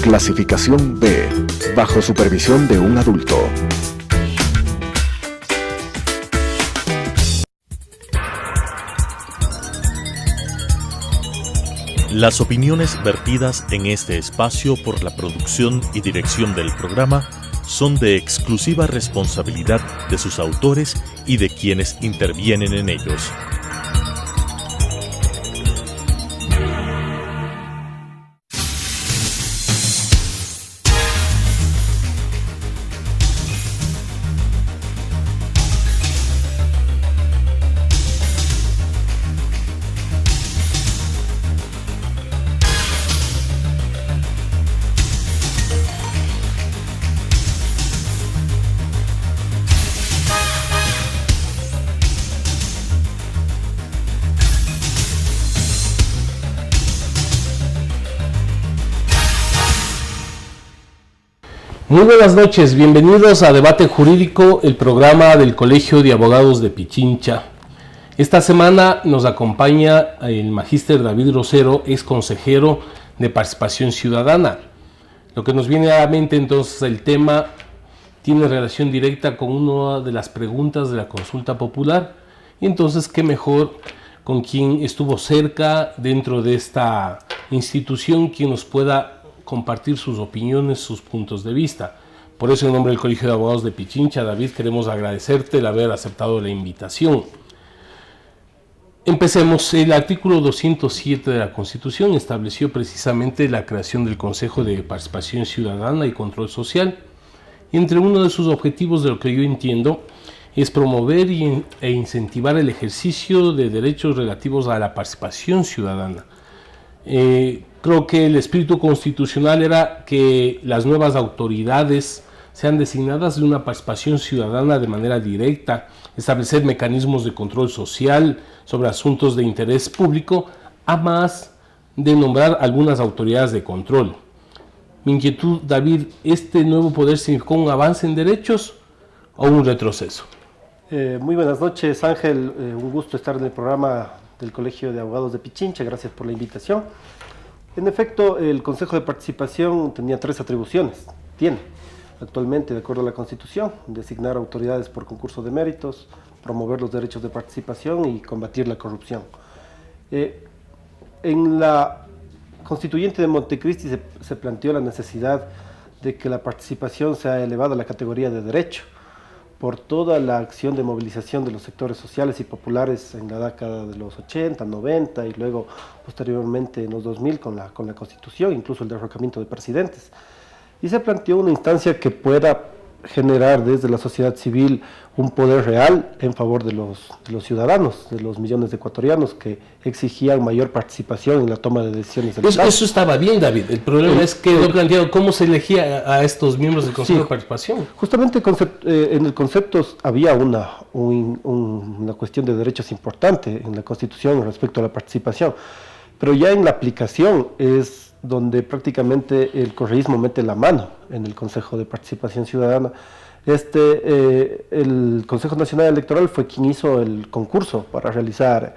Clasificación B, bajo supervisión de un adulto. Las opiniones vertidas en este espacio por la producción y dirección del programa son de exclusiva responsabilidad de sus autores y de quienes intervienen en ellos. Muy buenas noches, bienvenidos a Debate Jurídico, el programa del Colegio de Abogados de Pichincha. Esta semana nos acompaña el magíster David Rosero, ex consejero de Participación Ciudadana. Lo que nos viene a la mente entonces, el tema tiene relación directa con una de las preguntas de la consulta popular, y entonces qué mejor con quien estuvo cerca dentro de esta institución, quien nos pueda compartir sus opiniones, sus puntos de vista. Por eso, en nombre del Colegio de Abogados de Pichincha, David, queremos agradecerte el haber aceptado la invitación. Empecemos. El artículo 207 de la Constitución estableció precisamente la creación del Consejo de Participación Ciudadana y Control Social, y entre uno de sus objetivos, de lo que yo entiendo, es promover e incentivar el ejercicio de derechos relativos a la participación ciudadana. Creo que el espíritu constitucional era que las nuevas autoridades sean designadas de una participación ciudadana de manera directa, establecer mecanismos de control social sobre asuntos de interés público, a más de nombrar algunas autoridades de control. Mi inquietud, David, ¿este nuevo poder significó un avance en derechos o un retroceso? Muy buenas noches, Ángel. Un gusto estar en el programa del Colegio de Abogados de Pichincha. Gracias por la invitación. En efecto, el Consejo de Participación tenía tres atribuciones. Tiene actualmente, de acuerdo a la Constitución: designar autoridades por concurso de méritos, promover los derechos de participación y combatir la corrupción. En la Constituyente de Montecristi se planteó la necesidad de que la participación sea elevada a la categoría de derecho, por toda la acción de movilización de los sectores sociales y populares en la década de los 80, 90 y luego posteriormente en los 2000 con la Constitución, incluso el derrocamiento de presidentes. Y se planteó una instancia que pueda generar desde la sociedad civil un poder real en favor de los ciudadanos, de los millones de ecuatorianos que exigían mayor participación en la toma de decisiones del Estado. Eso estaba bien, David. El problema es que lo planteado cómo se elegía a estos miembros del Consejo de Participación. Justamente en el concepto había una cuestión de derechos importante en la Constitución respecto a la participación, pero ya en la aplicación es donde prácticamente el correísmo mete la mano en el Consejo de Participación Ciudadana. El Consejo Nacional Electoral fue quien hizo el concurso para realizar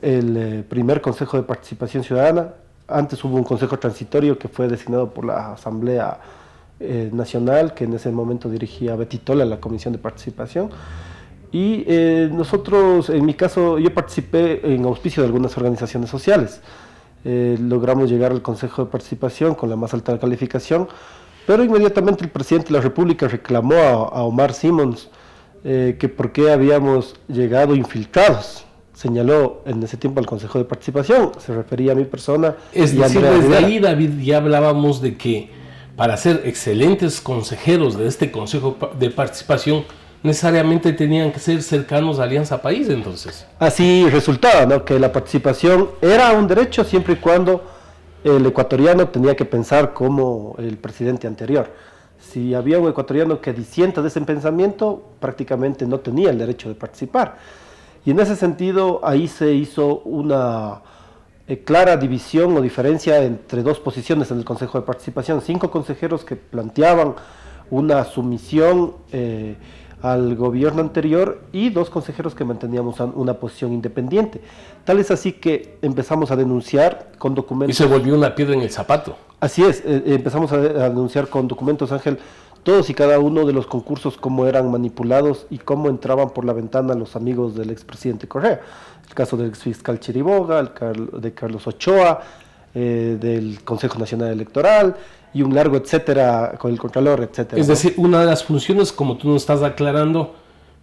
el primer Consejo de Participación Ciudadana. Antes hubo un consejo transitorio que fue designado por la Asamblea Nacional, que en ese momento dirigía Betty Tola, la Comisión de Participación. Y nosotros, en mi caso, yo participé en auspicio de algunas organizaciones sociales. Logramos llegar al Consejo de Participación con la más alta calificación, pero inmediatamente el presidente de la República reclamó a Omar Simons que por qué habíamos llegado infiltrados. Señaló en ese tiempo al Consejo de Participación, se refería a mi persona. Es decir, desde ahí, David, ya hablábamos de que para ser excelentes consejeros de este Consejo de Participación necesariamente tenían que ser cercanos a Alianza País, entonces. Así resultaba, ¿no?, que la participación era un derecho siempre y cuando el ecuatoriano tenía que pensar como el presidente anterior. Si había un ecuatoriano que disienta de ese pensamiento, prácticamente no tenía el derecho de participar. Y en ese sentido, ahí se hizo una clara división o diferencia entre dos posiciones en el Consejo de Participación. 5 consejeros que planteaban una sumisión al gobierno anterior y 2 consejeros que manteníamos una posición independiente. Tal es así que empezamos a denunciar con documentos. Y se volvió una piedra en el zapato. Así es, empezamos a denunciar con documentos, Ángel, todos y cada uno de los concursos, cómo eran manipulados y cómo entraban por la ventana los amigos del expresidente Correa. El caso del exfiscal Chiriboga, de Carlos Ochoa, del Consejo Nacional Electoral y un largo etcétera con el Contralor, etcétera. Es decir, una de las funciones, como tú nos estás aclarando,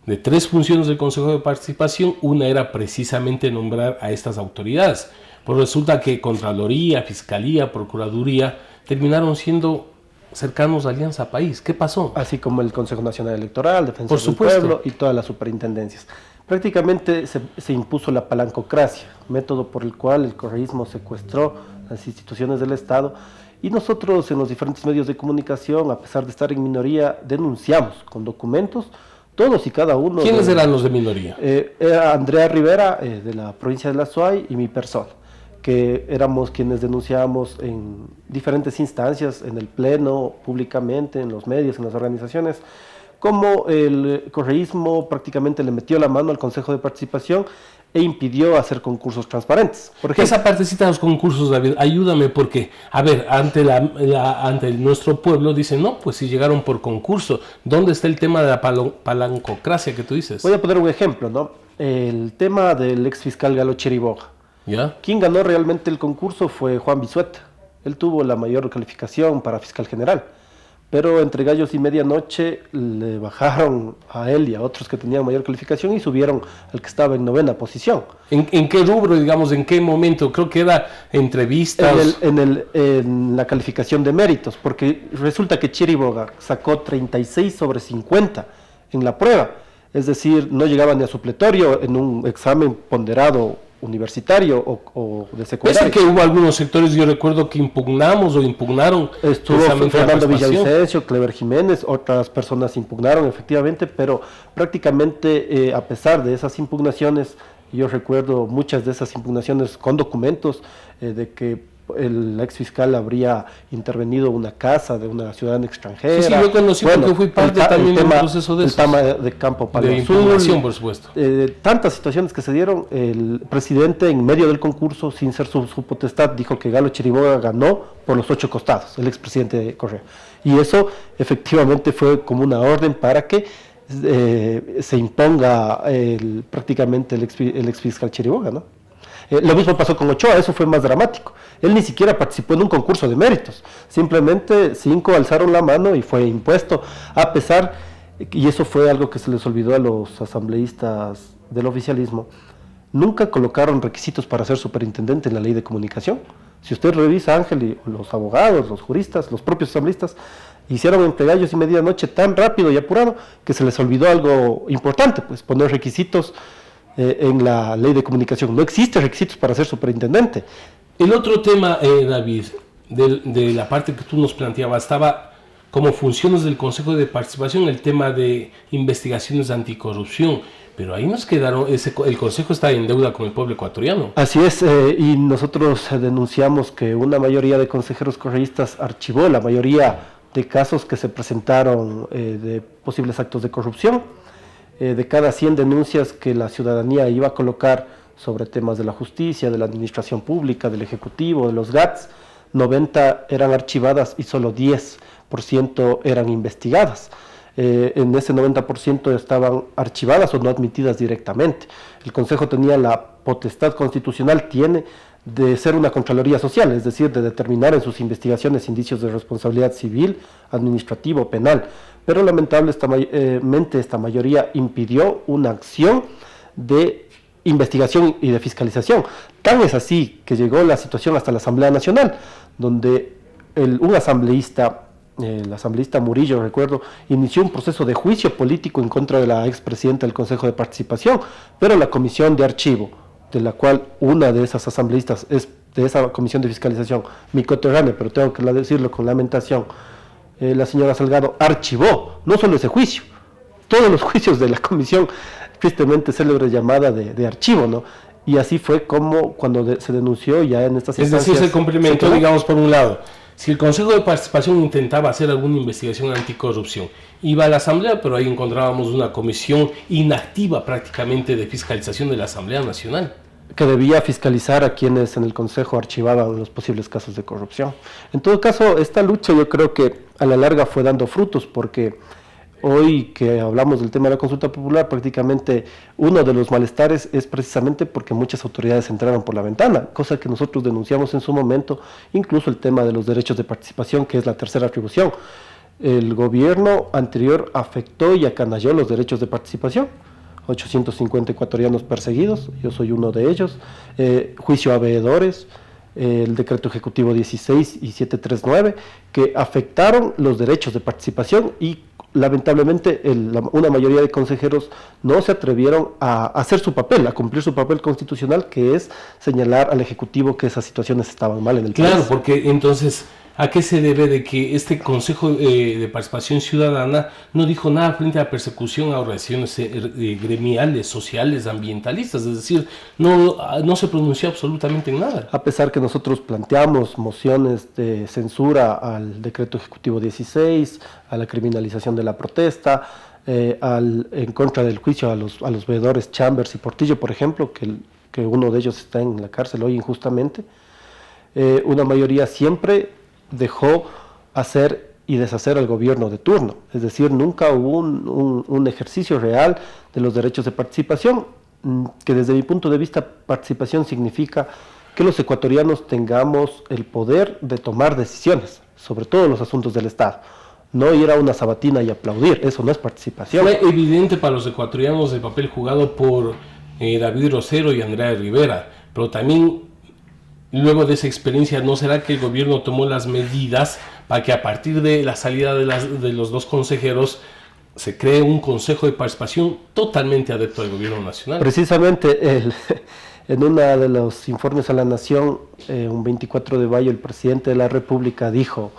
de 3 funciones del Consejo de Participación, una era precisamente nombrar a estas autoridades. Pues resulta que Contraloría, Fiscalía, Procuraduría terminaron siendo cercanos a Alianza País. ¿Qué pasó? Así como el Consejo Nacional Electoral, Defensor del Pueblo y todas las superintendencias. Prácticamente se impuso la palancocracia, método por el cual el correísmo secuestró las instituciones del Estado, y nosotros en los diferentes medios de comunicación, a pesar de estar en minoría, denunciamos con documentos todos y cada uno. ¿Quiénes eran los de minoría? Era Andrea Rivera, de la provincia de La Suay, y mi persona, que éramos quienes denunciábamos en diferentes instancias, en el pleno, públicamente, en los medios, en las organizaciones, como el correísmo prácticamente le metió la mano al Consejo de Participación e impidió hacer concursos transparentes. Por ejemplo, esa partecita de los concursos, David, ayúdame, porque, a ver, ante nuestro pueblo dicen, no, pues si llegaron por concurso, ¿dónde está el tema de la palancocracia que tú dices? Voy a poner un ejemplo, ¿no? El tema del exfiscal Galo Chiriboga. ¿Ya? Quien ganó realmente el concurso fue Juan Bisueta. Él tuvo la mayor calificación para fiscal general, pero entre gallos y medianoche le bajaron a él y a otros que tenían mayor calificación y subieron al que estaba en 9ª posición. ¿En qué rubro, digamos, en qué momento? Creo que era entrevistas. En la calificación de méritos, porque resulta que Chiriboga sacó 36 sobre 50 en la prueba, es decir, no llegaba ni a supletorio en un examen ponderado universitario o de secundaria. Que hubo algunos sectores, yo recuerdo que impugnaron. Estuvo Fernando Villavicencio, Clever Jiménez, otras personas impugnaron efectivamente, pero prácticamente a pesar de esas impugnaciones, yo recuerdo muchas de esas impugnaciones con documentos de que el ex fiscal habría intervenido una casa de una ciudadana extranjera. Sí, yo conocí porque fui parte también del proceso de eso. El tema de Campo Palo de Azul, impugnación, por supuesto. Tantas situaciones que se dieron. El presidente, en medio del concurso, sin ser su potestad, dijo que Galo Chiriboga ganó por los 8 costados, el expresidente de Correa. Y eso efectivamente fue como una orden para que se imponga prácticamente el ex fiscal Chiriboga, ¿no? Lo mismo pasó con Ochoa, eso fue más dramático. Él ni siquiera participó en un concurso de méritos, simplemente 5 alzaron la mano y fue impuesto, a pesar, y eso fue algo que se les olvidó a los asambleístas del oficialismo, nunca colocaron requisitos para ser superintendente en la ley de comunicación. Si usted revisa, Ángel, y los abogados, los juristas, los propios asambleístas, hicieron entre gallos y medianoche tan rápido y apurado que se les olvidó algo importante, pues poner requisitos en la ley de comunicación. No existen requisitos para ser superintendente. El otro tema, David, de la parte que tú nos planteabas, estaba como funciones del Consejo de Participación el tema de investigaciones anticorrupción, pero ahí nos quedaron, el Consejo está en deuda con el pueblo ecuatoriano. Así es, y nosotros denunciamos que una mayoría de consejeros correístas archivó la mayoría de casos que se presentaron de posibles actos de corrupción. De cada 100 denuncias que la ciudadanía iba a colocar sobre temas de la justicia, de la administración pública, del ejecutivo, de los GATS, 90 eran archivadas y solo 10% eran investigadas. En ese 90% estaban archivadas o no admitidas directamente. El Consejo tenía la potestad constitucional, tiene, de ser una Contraloría Social, es decir, de determinar en sus investigaciones indicios de responsabilidad civil, administrativo, penal, pero lamentablemente esta mayoría impidió una acción de investigación y de fiscalización. Tan es así que llegó la situación hasta la Asamblea Nacional, donde un asambleísta, el asambleísta Murillo, recuerdo, inició un proceso de juicio político en contra de la expresidenta del Consejo de Participación, pero la comisión de archivo, de la cual una de esas asambleístas es de esa comisión de fiscalización, mi coterránea, pero tengo que decirlo con lamentación, la señora Salgado archivó no solo ese juicio, todos los juicios de la comisión, tristemente célebre llamada de archivo, ¿no? Y así fue como cuando se denunció ya en estas instancias. Es decir, se complementó, digamos, por un lado, Si el Consejo de Participación intentaba hacer alguna investigación anticorrupción, iba a la Asamblea, pero ahí encontrábamos una comisión inactiva prácticamente de fiscalización de la Asamblea Nacional. Que debía fiscalizar a quienes en el Consejo archivaban los posibles casos de corrupción. En todo caso, esta lucha yo creo que a la larga fue dando frutos, porque hoy que hablamos del tema de la consulta popular, prácticamente uno de los malestares es precisamente porque muchas autoridades entraron por la ventana, cosa que nosotros denunciamos en su momento, incluso el tema de los derechos de participación, que es la tercera atribución. El gobierno anterior afectó y acanalló los derechos de participación. 850 ecuatorianos perseguidos, yo soy uno de ellos, juicio a veedores, el decreto ejecutivo 16 y 739, que afectaron los derechos de participación y lamentablemente una mayoría de consejeros no se atrevieron a hacer su papel, a cumplir su papel constitucional, que es señalar al Ejecutivo que esas situaciones estaban mal en el país. Claro, porque entonces, ¿a qué se debe de que este Consejo de Participación Ciudadana no dijo nada frente a la persecución a organizaciones gremiales, sociales, ambientalistas? Es decir, no se pronunció absolutamente en nada. A pesar que nosotros planteamos mociones de censura al decreto ejecutivo 16, a la criminalización de la protesta, en contra del juicio a los veedores Chambers y Portillo, por ejemplo, que uno de ellos está en la cárcel hoy injustamente, una mayoría siempre dejó hacer y deshacer al gobierno de turno, es decir, nunca hubo un ejercicio real de los derechos de participación, que desde mi punto de vista participación significa que los ecuatorianos tengamos el poder de tomar decisiones sobre todos los asuntos del Estado, no ir a una sabatina y aplaudir, eso no es participación. Fue evidente para los ecuatorianos el papel jugado por David Rosero y Andrea Rivera, pero también luego de esa experiencia, ¿no será que el gobierno tomó las medidas para que a partir de la salida de los dos consejeros se cree un consejo de participación totalmente adepto al gobierno nacional? Precisamente en uno de los informes a la Nación, un 24 de mayo, el presidente de la República dijo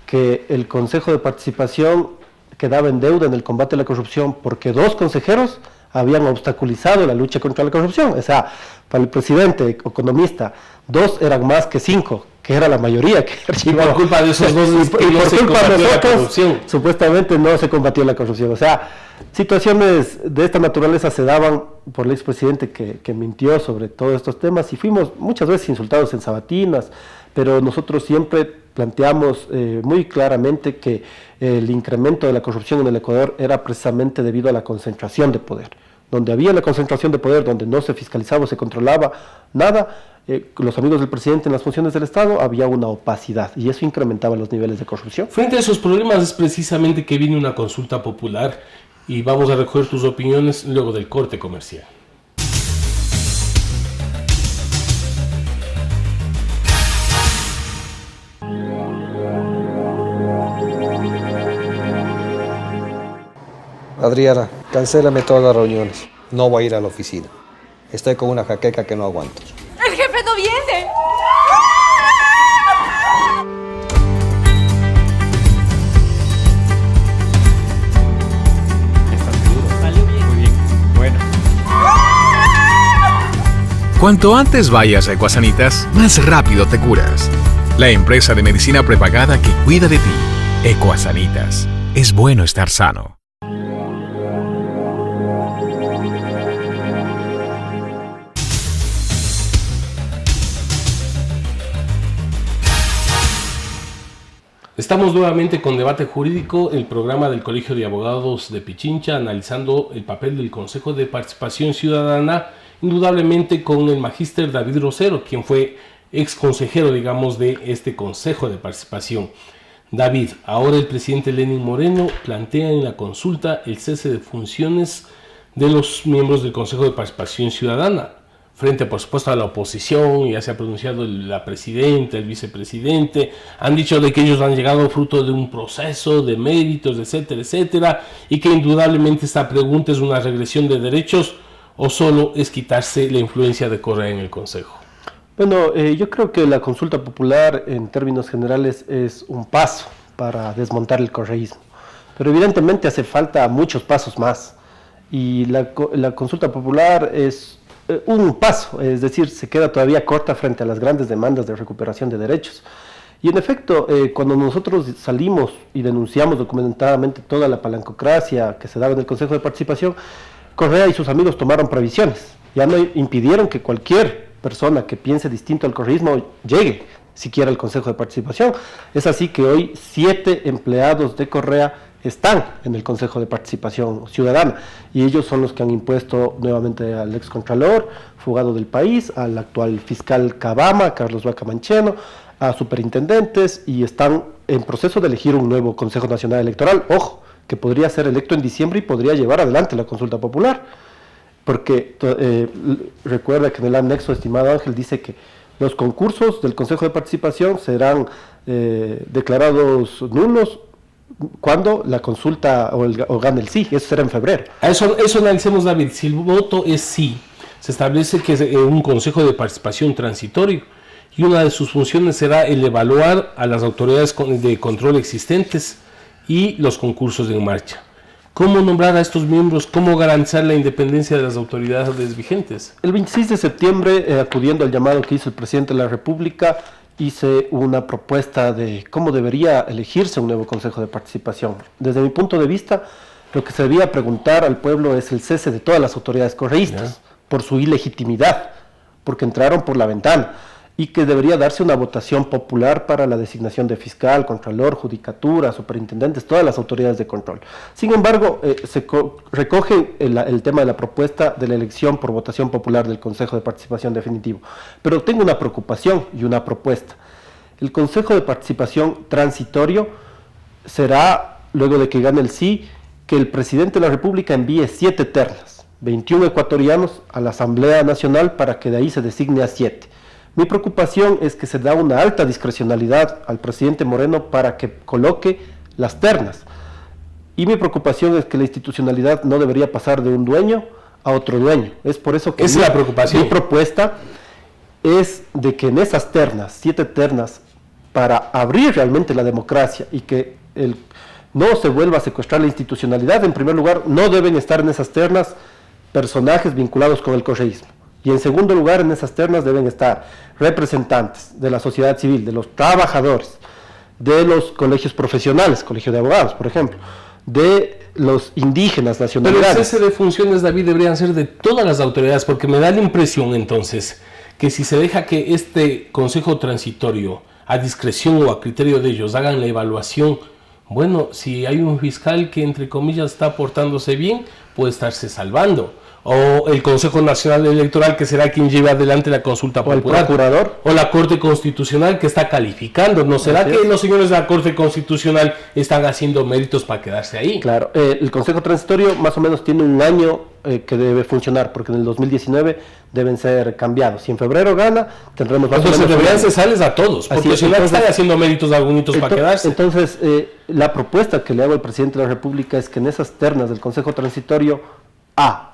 que el consejo de participación quedaba en deuda en el combate a la corrupción porque 2 consejeros habían obstaculizado la lucha contra la corrupción. O sea, para el presidente economista, 2 eran más que 5, que era la mayoría que archivaba. Por culpa de esos 2 y por culpa de nosotros, supuestamente no se combatió la corrupción. O sea, situaciones de esta naturaleza se daban por el expresidente que mintió sobre todos estos temas y fuimos muchas veces insultados en sabatinas, pero nosotros siempre planteamos muy claramente que el incremento de la corrupción en el Ecuador era precisamente debido a la concentración de poder. Donde había la concentración de poder, donde no se fiscalizaba o se controlaba nada, los amigos del presidente en las funciones del Estado, había una opacidad y eso incrementaba los niveles de corrupción. Frente a esos problemas es precisamente que viene una consulta popular y vamos a recoger tus opiniones luego del corte comercial. Adriana, cancélame todas las reuniones. No voy a ir a la oficina. Estoy con una jaqueca que no aguanto. ¡El jefe no viene! Salió bien. Muy bien. Bueno. Cuanto antes vayas a Ecuasanitas, más rápido te curas. La empresa de medicina prepagada que cuida de ti. Ecuasanitas. Es bueno estar sano. Estamos nuevamente con Debate Jurídico, el programa del Colegio de Abogados de Pichincha, analizando el papel del Consejo de Participación Ciudadana, indudablemente con el magíster David Rosero, quien fue ex consejero, digamos, de este Consejo de Participación. David, ahora el presidente Lenín Moreno plantea en la consulta el cese de funciones de los miembros del Consejo de Participación Ciudadana, frente, por supuesto, a la oposición. Ya se ha pronunciado la presidenta, el vicepresidente, han dicho de que ellos han llegado fruto de un proceso de méritos, etcétera, etcétera, y que indudablemente esta pregunta es una regresión de derechos o solo es quitarse la influencia de Correa en el Consejo. Bueno, yo creo que la consulta popular en términos generales es un paso para desmontar el correísmo, pero evidentemente hace falta muchos pasos más y la consulta popular es un paso, es decir, se queda todavía corta frente a las grandes demandas de recuperación de derechos. Y en efecto, cuando nosotros salimos y denunciamos documentadamente toda la palancocracia que se daba en el Consejo de Participación, Correa y sus amigos tomaron previsiones. Ya no impidieron que cualquier persona que piense distinto al correísmo llegue siquiera al Consejo de Participación. Es así que hoy 7 empleados de Correa están en el Consejo de Participación Ciudadana, y ellos son los que han impuesto nuevamente al excontralor fugado del país, al actual fiscal Cabama, Carlos Vaca Mancheno, a superintendentes, y están en proceso de elegir un nuevo Consejo Nacional Electoral, ojo, que podría ser electo en diciembre y podría llevar adelante la consulta popular, porque recuerda que en el anexo, estimado Ángel, dice que los concursos del Consejo de Participación serán declarados nulos cuando la consulta o gane el sí. Eso será en febrero. Eso analicemos, David. Si el voto es sí, se establece que es un Consejo de Participación transitorio, y una de sus funciones será el evaluar a las autoridades de control existentes y los concursos en marcha. ¿Cómo nombrar a estos miembros? ¿Cómo garantizar la independencia de las autoridades vigentes? El 26 de septiembre, acudiendo al llamado que hizo el presidente de la República, hice una propuesta de cómo debería elegirse un nuevo Consejo de Participación. Desde mi punto de vista, lo que se debía preguntar al pueblo es el cese de todas las autoridades correístas por su ilegitimidad, porque entraron por la ventana, y que debería darse una votación popular para la designación de fiscal, contralor, judicatura, superintendentes, todas las autoridades de control. Sin embargo, se recoge el tema de la propuesta de la elección por votación popular del Consejo de Participación definitivo. Pero tengo una preocupación y una propuesta. El Consejo de Participación transitorio será, luego de que gane el sí, que el presidente de la República envíe 7 ternas, 21 ecuatorianos, a la Asamblea Nacional para que de ahí se designe a 7. Mi preocupación es que se da una alta discrecionalidad al presidente Moreno para que coloque las ternas. Y mi preocupación es que la institucionalidad no debería pasar de un dueño a otro dueño. Es por eso que esa es la preocupación. Mi propuesta es de que en esas ternas, 7 ternas, para abrir realmente la democracia y que no se vuelva a secuestrar la institucionalidad, en primer lugar, no deben estar en esas ternas personajes vinculados con el correísmo. Y en segundo lugar, en esas ternas deben estar representantes de la sociedad civil, de los trabajadores, de los colegios profesionales, colegio de abogados, por ejemplo, de los indígenas, nacionalidades. Pero el cese de funciones, David, deberían ser de todas las autoridades, porque me da la impresión entonces que si se deja que este consejo transitorio, a discreción o a criterio de ellos, hagan la evaluación, bueno, si hay un fiscal que entre comillas está portándose bien, puede estarse salvando. O el Consejo Nacional Electoral, que será quien lleve adelante la consulta popular. O el procurador. O la Corte Constitucional, que está calificando. ¿No será que los señores de la Corte Constitucional están haciendo méritos para quedarse ahí? Claro, el Consejo Transitorio más o menos tiene un año que debe funcionar, porque en el 2019 deben ser cambiados. Si en febrero gana, tendremos más entonces deberían cesarles a todos, porque si no están haciendo méritos algunos para quedarse. Entonces, la propuesta que le hago al presidente de la República es que en esas ternas del Consejo Transitorio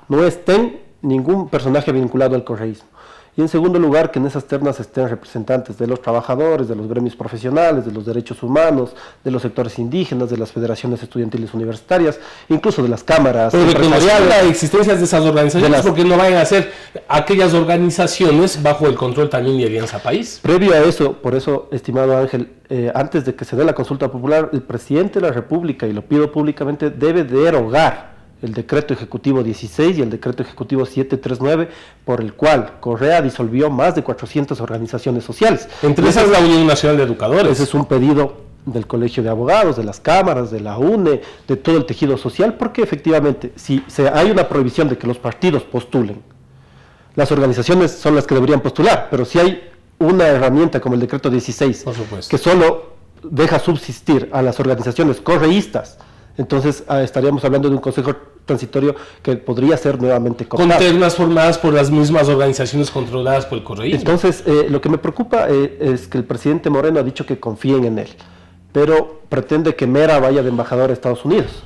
no estén ningún personaje vinculado al correísmo. Y en segundo lugar, que en esas ternas estén representantes de los trabajadores, de los gremios profesionales, de los derechos humanos, de los sectores indígenas, de las federaciones estudiantiles universitarias, incluso de las cámaras empresariales. Pero la existencia de esas organizaciones, porque no vayan a ser aquellas organizaciones bajo el control también de Alianza País. Previo a eso, por eso, estimado Ángel, antes de que se dé la consulta popular, el presidente de la República, y lo pido públicamente, debe derogar el decreto ejecutivo 16 y el decreto ejecutivo 739, por el cual Correa disolvió más de 400 organizaciones sociales. Entre esas la Unión Nacional de Educadores. Ese es un pedido del Colegio de Abogados, de las cámaras, de la UNE, de todo el tejido social, porque efectivamente, si hay una prohibición de que los partidos postulen, las organizaciones son las que deberían postular, pero si hay una herramienta como el decreto 16, que solo deja subsistir a las organizaciones correístas, entonces estaríamos hablando de un consejo transitorio que podría ser nuevamente cooptado. Con ternas formadas por las mismas organizaciones controladas por el correísmo. Entonces, lo que me preocupa es que el presidente Moreno ha dicho que confíen en él, pero pretende que Mera vaya de embajador a Estados Unidos.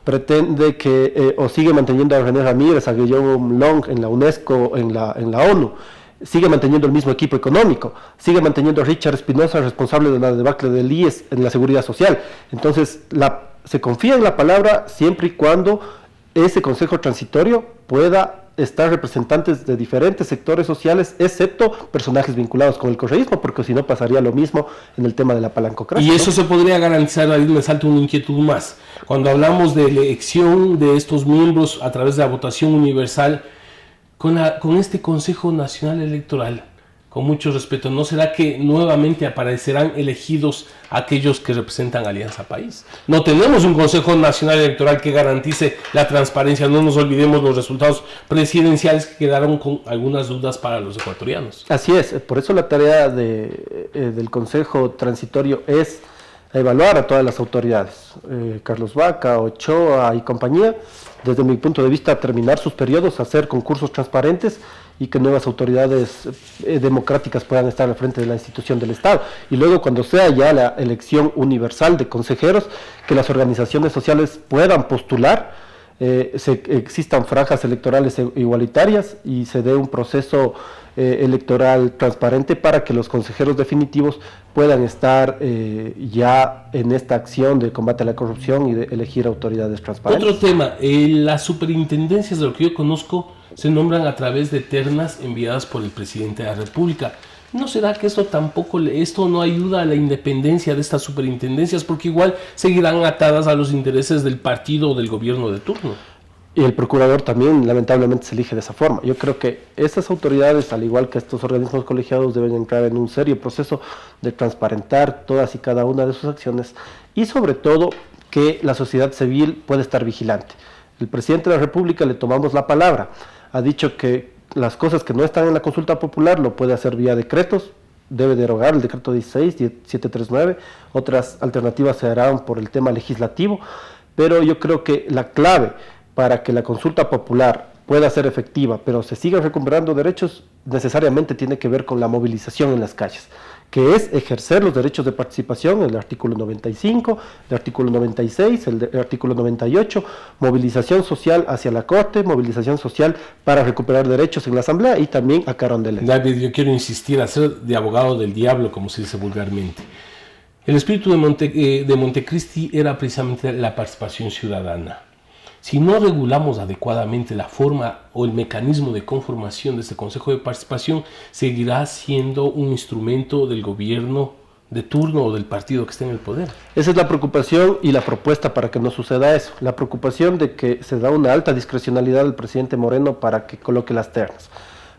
Pretende que, o sigue manteniendo a René Ramírez, a Guillaume Long en la UNESCO, en la ONU. Sigue manteniendo el mismo equipo económico, sigue manteniendo a Richard Espinosa, responsable de la debacle del IES en la seguridad social. Entonces, se confía en la palabra siempre y cuando ese consejo transitorio pueda están representantes de diferentes sectores sociales, excepto personajes vinculados con el correísmo, porque si no pasaría lo mismo en el tema de la palancocracia. Y eso, ¿no?, se podría garantizar. Ahí me salta una inquietud más. Cuando hablamos de elección de estos miembros a través de la votación universal, con este Consejo Nacional Electoral, con mucho respeto, ¿no será que nuevamente aparecerán elegidos aquellos que representan Alianza País? No tenemos un Consejo Nacional Electoral que garantice la transparencia. No nos olvidemos los resultados presidenciales que quedaron con algunas dudas para los ecuatorianos. Así es, por eso la tarea del Consejo Transitorio es evaluar a todas las autoridades, Carlos Vaca, Ochoa y compañía, desde mi punto de vista, terminar sus periodos, hacer concursos transparentes y que nuevas autoridades democráticas puedan estar al frente de la institución del Estado. Y luego, cuando sea ya la elección universal de consejeros, que las organizaciones sociales puedan postular, existan franjas electorales igualitarias y se dé un proceso electoral transparente para que los consejeros definitivos puedan estar ya en esta acción de combate a la corrupción y de elegir autoridades transparentes. Otro tema, las superintendencias, de lo que yo conozco, se nombran a través de ternas enviadas por el presidente de la República. ¿No será que esto no ayuda a la independencia de estas superintendencias? Porque igual seguirán atadas a los intereses del partido o del gobierno de turno. Y el procurador también, lamentablemente, se elige de esa forma. Yo creo que estas autoridades, al igual que estos organismos colegiados, deben entrar en un serio proceso de transparentar todas y cada una de sus acciones y, sobre todo, que la sociedad civil puede estar vigilante. El presidente de la República, le tomamos la palabra, ha dicho que las cosas que no están en la consulta popular lo puede hacer vía decretos, debe derogar el decreto 16-739, otras alternativas se harán por el tema legislativo, pero yo creo que la clave para que la consulta popular pueda ser efectiva, pero se sigan recuperando derechos, necesariamente tiene que ver con la movilización en las calles, que es ejercer los derechos de participación, el artículo 95, el artículo 96, el artículo 98, movilización social hacia la Corte, movilización social para recuperar derechos en la Asamblea y también a Carondelet. David, yo quiero insistir, hacer de abogado del diablo, como se dice vulgarmente. El espíritu de Montecristi era precisamente la participación ciudadana. Si no regulamos adecuadamente la forma o el mecanismo de conformación de este Consejo de Participación, seguirá siendo un instrumento del gobierno de turno o del partido que esté en el poder. Esa es la preocupación y la propuesta para que no suceda eso. La preocupación de que se da una alta discrecionalidad al presidente Moreno para que coloque las ternas.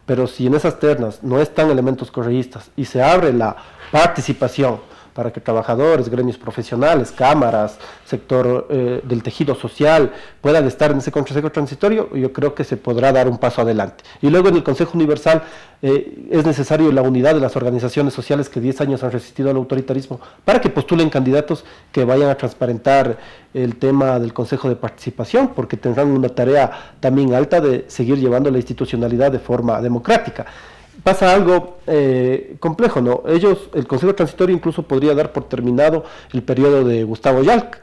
Pero si en esas ternas no están elementos correístas y se abre la participación para que trabajadores, gremios profesionales, cámaras, sector del tejido social puedan estar en ese consejo transitorio, yo creo que se podrá dar un paso adelante. Y luego en el Consejo Universal es necesario la unidad de las organizaciones sociales que 10 años han resistido al autoritarismo para que postulen candidatos que vayan a transparentar el tema del Consejo de Participación, porque tendrán una tarea también alta de seguir llevando la institucionalidad de forma democrática. Pasa algo complejo, ¿no? El Consejo Transitorio incluso podría dar por terminado el periodo de Gustavo Yalc.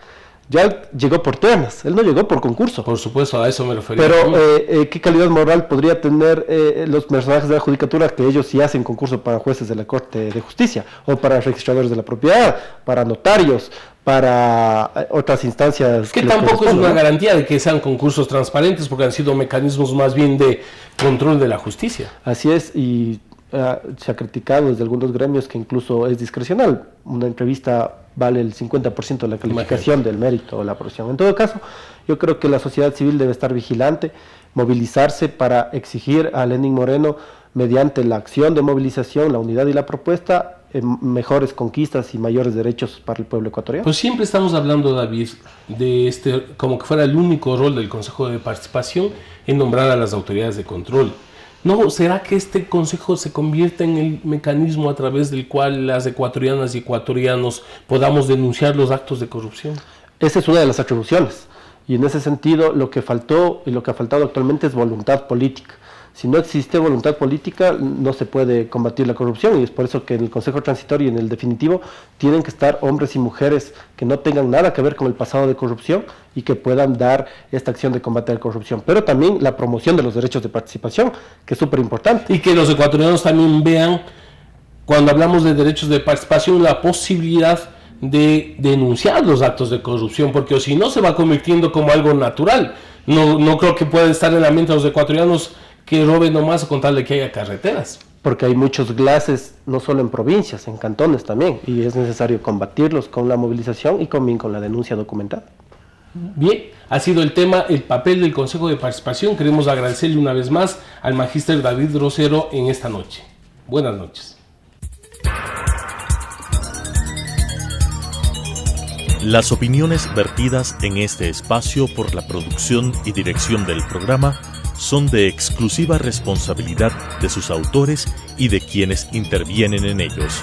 Yalc llegó por ternas, él no llegó por concurso. Por supuesto, a eso me refería. Pero ¿qué calidad moral podría tener los personajes de la judicatura que ellos sí hacen concurso para jueces de la Corte de Justicia, o para registradores de la propiedad, para notarios, para otras instancias? Que tampoco es una garantía de que sean concursos transparentes, porque han sido mecanismos más bien de control de la justicia. Así es, y se ha criticado desde algunos gremios que incluso es discrecional. Una entrevista vale el 50% de la calificación del mérito o la profesión. En todo caso, yo creo que la sociedad civil debe estar vigilante, movilizarse para exigir a Lenín Moreno, mediante la acción de movilización, la unidad y la propuesta, mejores conquistas y mayores derechos para el pueblo ecuatoriano. Pues siempre estamos hablando, David, de como que fuera el único rol del Consejo de Participación en nombrar a las autoridades de control. ¿No será que este consejo se convierta en el mecanismo a través del cual las ecuatorianas y ecuatorianos podamos denunciar los actos de corrupción? Esa es una de las atribuciones, y en ese sentido lo que faltó y lo que ha faltado actualmente es voluntad política. Si no existe voluntad política, no se puede combatir la corrupción, y es por eso que en el Consejo Transitorio y en el definitivo tienen que estar hombres y mujeres que no tengan nada que ver con el pasado de corrupción y que puedan dar esta acción de combate a la corrupción. Pero también la promoción de los derechos de participación, que es súper importante. Y que los ecuatorianos también vean, cuando hablamos de derechos de participación, la posibilidad de denunciar los actos de corrupción, porque si no se va convirtiendo como algo natural. No creo que pueda estar en la mente de los ecuatorianos que roben nomás con tal de que haya carreteras. Porque hay muchos glases, no solo en provincias, en cantones también, y es necesario combatirlos con la movilización y también con la denuncia documentada. Bien, ha sido el tema, el papel del Consejo de Participación. Queremos agradecerle una vez más al magíster David Rosero en esta noche. Buenas noches. Las opiniones vertidas en este espacio por la producción y dirección del programa son de exclusiva responsabilidad de sus autores y de quienes intervienen en ellos.